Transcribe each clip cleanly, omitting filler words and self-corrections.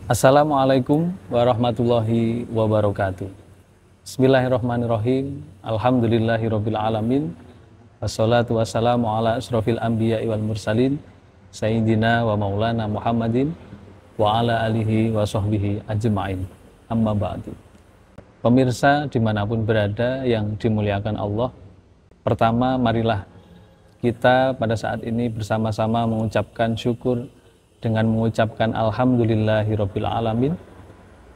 Assalamualaikum warahmatullahi wabarakatuh. Bismillahirrahmanirrahim. Alhamdulillahirabbil alamin. Wassalatu wassalamu ala asrofil anbiya'i wal mursalin sayyidina wa maulana Muhammadin wa ala alihi wa sahbihi ajma'in. Amma ba'du. Pemirsa dimanapun berada yang dimuliakan Allah, pertama marilah kita pada saat ini bersama-sama mengucapkan syukur dengan mengucapkan alhamdulillahirabbil alamin,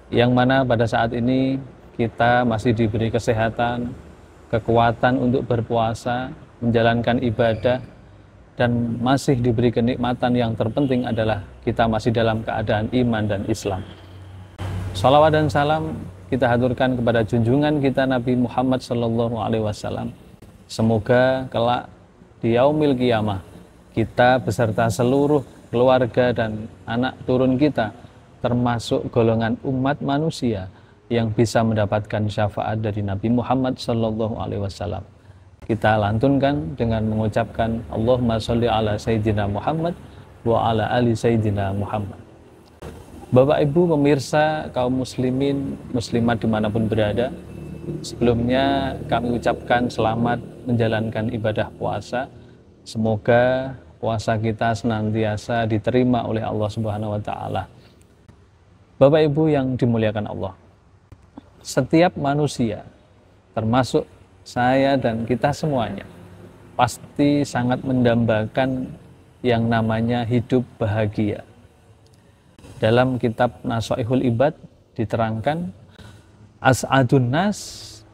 yang mana pada saat ini kita masih diberi kesehatan, kekuatan untuk berpuasa, menjalankan ibadah, dan masih diberi kenikmatan yang terpenting adalah kita masih dalam keadaan iman dan Islam. Salawat dan salam kita haturkan kepada junjungan kita Nabi Muhammad SAW. Semoga kelak di yaumil qiyamah kita beserta seluruh keluarga dan anak turun kita termasuk golongan umat manusia yang bisa mendapatkan syafaat dari Nabi Muhammad SAW. Kita lantunkan dengan mengucapkan Allahumma sholli ala Sayyidina Muhammad wa ala ali Sayyidina Muhammad. Bapak Ibu pemirsa kaum muslimin muslimat dimanapun berada, sebelumnya kami ucapkan selamat menjalankan ibadah puasa. Semoga puasa kita senantiasa diterima oleh Allah Subhanahu wa taala. Bapak Ibu yang dimuliakan Allah, setiap manusia termasuk saya dan kita semuanya pasti sangat mendambakan yang namanya hidup bahagia. Dalam kitab Nasaihul Ibad diterangkan, as'adun nas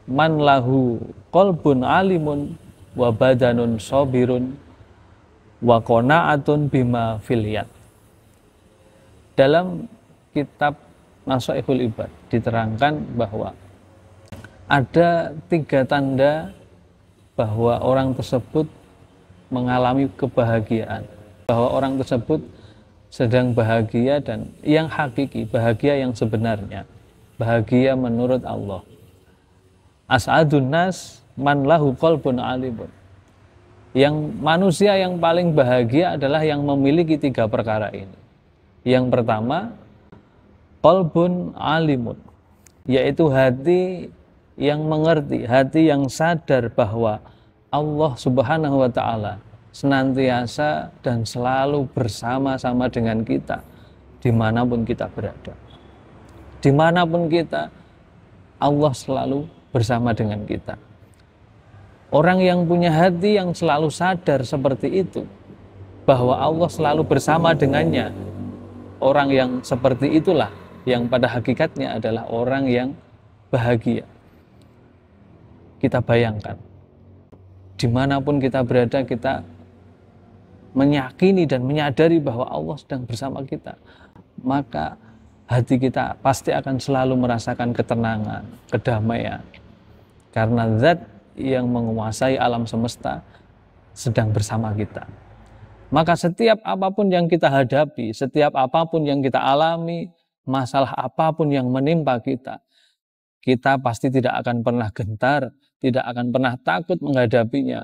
man lahu qalbun alimun wa badanun sabirun wa qana'atun bima filiyat. Dalam kitab Nasaihul Ibad diterangkan bahwa ada 3 tanda bahwa orang tersebut mengalami kebahagiaan, bahwa orang tersebut sedang bahagia dan yang hakiki, bahagia yang sebenarnya, bahagia menurut Allah. As'adun nas man lahu qalbun alimun. Yang manusia yang paling bahagia adalah yang memiliki 3 perkara ini. Yang pertama, qalbun alimun, yaitu hati yang mengerti, hati yang sadar bahwa Allah Subhanahu wa taala senantiasa dan selalu bersama-sama dengan kita dimanapun kita berada. Dimanapun kita, Allah selalu bersama dengan kita. Orang yang punya hati yang selalu sadar seperti itu, bahwa Allah selalu bersama dengannya, orang yang seperti itulah yang pada hakikatnya adalah orang yang bahagia. Kita bayangkan, dimanapun kita berada, kita meyakini dan menyadari bahwa Allah sedang bersama kita, maka hati kita pasti akan selalu merasakan ketenangan, kedamaian, karena zat yang menguasai alam semesta sedang bersama kita. Maka setiap apapun yang kita hadapi, setiap apapun yang kita alami, masalah apapun yang menimpa kita, kita pasti tidak akan pernah gentar, tidak akan pernah takut menghadapinya.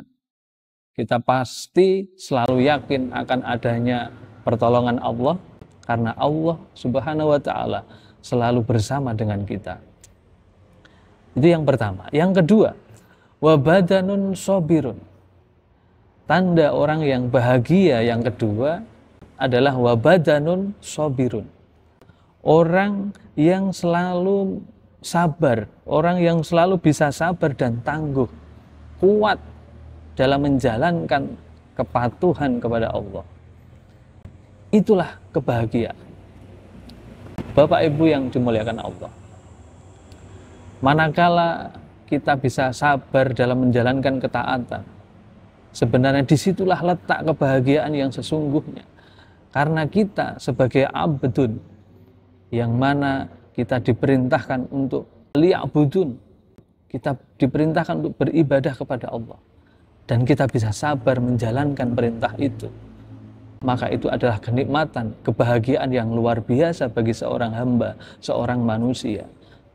Kita pasti selalu yakin akan adanya pertolongan Allah, karena Allah Subhanahu wa taala selalu bersama dengan kita. Itu yang pertama. Yang kedua, wa badanun sabirun. Tanda orang yang bahagia yang kedua adalah wa badanun sabirun. Orang yang selalu sabar, orang yang selalu bisa sabar dan tangguh, kuat dalam menjalankan kepatuhan kepada Allah. Itulah kebahagiaan. Bapak Ibu yang dimuliakan Allah, manakala kita bisa sabar dalam menjalankan ketaatan, sebenarnya disitulah letak kebahagiaan yang sesungguhnya. Karena kita sebagai abdun, yang mana kita diperintahkan untuk liya'budun, kita diperintahkan untuk beribadah kepada Allah, dan kita bisa sabar menjalankan perintah itu, maka itu adalah kenikmatan, kebahagiaan yang luar biasa bagi seorang hamba, seorang manusia.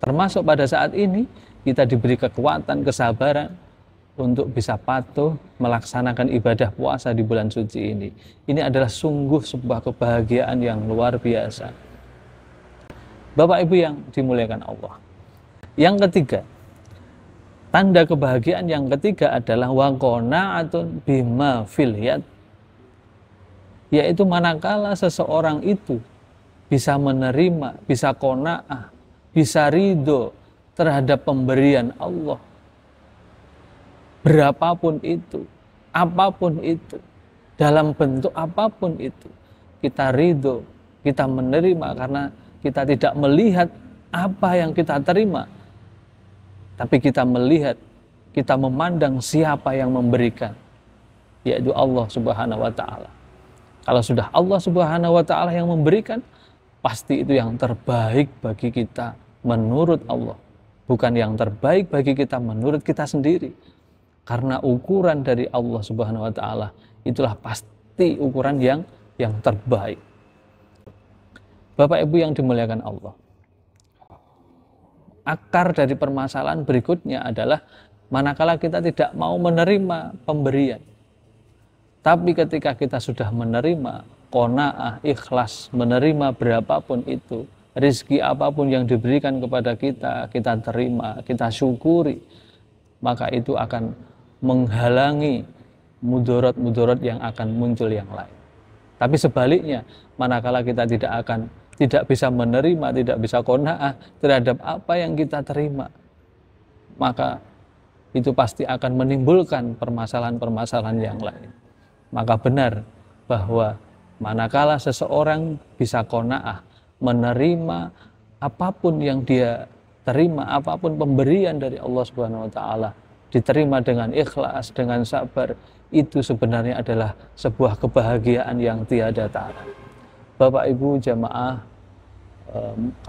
Termasuk pada saat ini kita diberi kekuatan, kesabaran untuk bisa patuh melaksanakan ibadah puasa di bulan suci ini. Ini adalah sungguh sebuah kebahagiaan yang luar biasa. Bapak Ibu yang dimuliakan Allah. Yang ketiga, tanda kebahagiaan yang ketiga adalah wa qanaatun bima fil yad, yaitu manakala seseorang itu bisa menerima, bisa qanaah, bisa ridho terhadap pemberian Allah, berapapun itu, apapun itu, dalam bentuk apapun itu, kita ridho, kita menerima karena kita tidak melihat apa yang kita terima, tapi kita melihat, kita memandang siapa yang memberikan, yaitu Allah Subhanahu wa Ta'ala. Kalau sudah Allah Subhanahu wa Ta'ala yang memberikan, pasti itu yang terbaik bagi kita menurut Allah, bukan yang terbaik bagi kita menurut kita sendiri. Karena ukuran dari Allah Subhanahu wa Ta'ala itulah pasti ukuran yang terbaik. Bapak Ibu yang dimuliakan Allah, akar dari permasalahan berikutnya adalah manakala kita tidak mau menerima pemberian, tapi ketika kita sudah menerima, qanaah, ikhlas, menerima berapapun itu, rezeki apapun yang diberikan kepada kita, kita terima, kita syukuri, maka itu akan menghalangi mudarat-mudarat yang akan muncul yang lain. Tapi sebaliknya, manakala kita tidak bisa menerima, tidak bisa qanaah terhadap apa yang kita terima, maka itu pasti akan menimbulkan permasalahan-permasalahan yang lain. Maka benar bahwa manakala seseorang bisa qanaah, menerima apapun yang dia terima, apapun pemberian dari Allah Subhanahu wa Ta'ala, diterima dengan ikhlas, dengan sabar, itu sebenarnya adalah sebuah kebahagiaan yang tiada tara. Bapak Ibu jamaah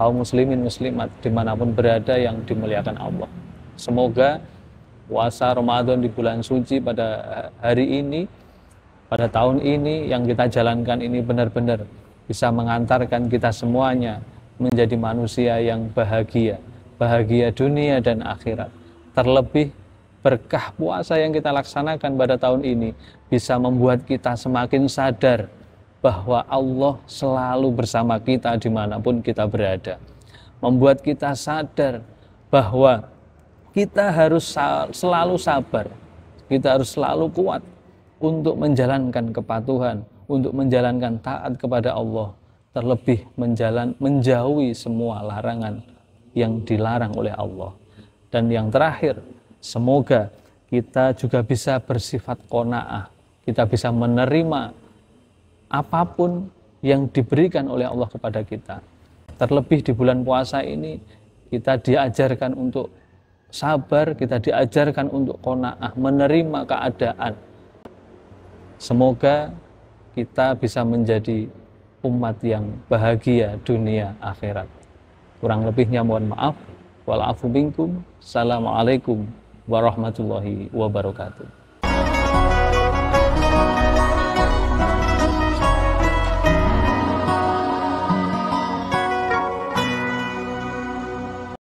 kaum muslimin muslimat dimanapun berada yang dimuliakan Allah, semoga puasa Ramadan di bulan suci pada hari ini, pada tahun ini yang kita jalankan ini benar-benar bisa mengantarkan kita semuanya menjadi manusia yang bahagia, bahagia dunia dan akhirat. Terlebih berkah puasa yang kita laksanakan pada tahun ini bisa membuat kita semakin sadar bahwa Allah selalu bersama kita dimanapun kita berada. Membuat kita sadar bahwa kita harus selalu sabar, kita harus selalu kuat untuk menjalankan kepatuhan, untuk menjalankan taat kepada Allah, terlebih menjauhi semua larangan yang dilarang oleh Allah. Dan yang terakhir, semoga kita juga bisa bersifat qanaah, kita bisa menerima apapun yang diberikan oleh Allah kepada kita. Terlebih di bulan puasa ini, kita diajarkan untuk sabar, kita diajarkan untuk qanaah, menerima keadaan. Semoga kita bisa menjadi umat yang bahagia dunia akhirat. Kurang lebihnya mohon maaf. Wal afu minkum. Assalamualaikum warahmatullahi wabarakatuh.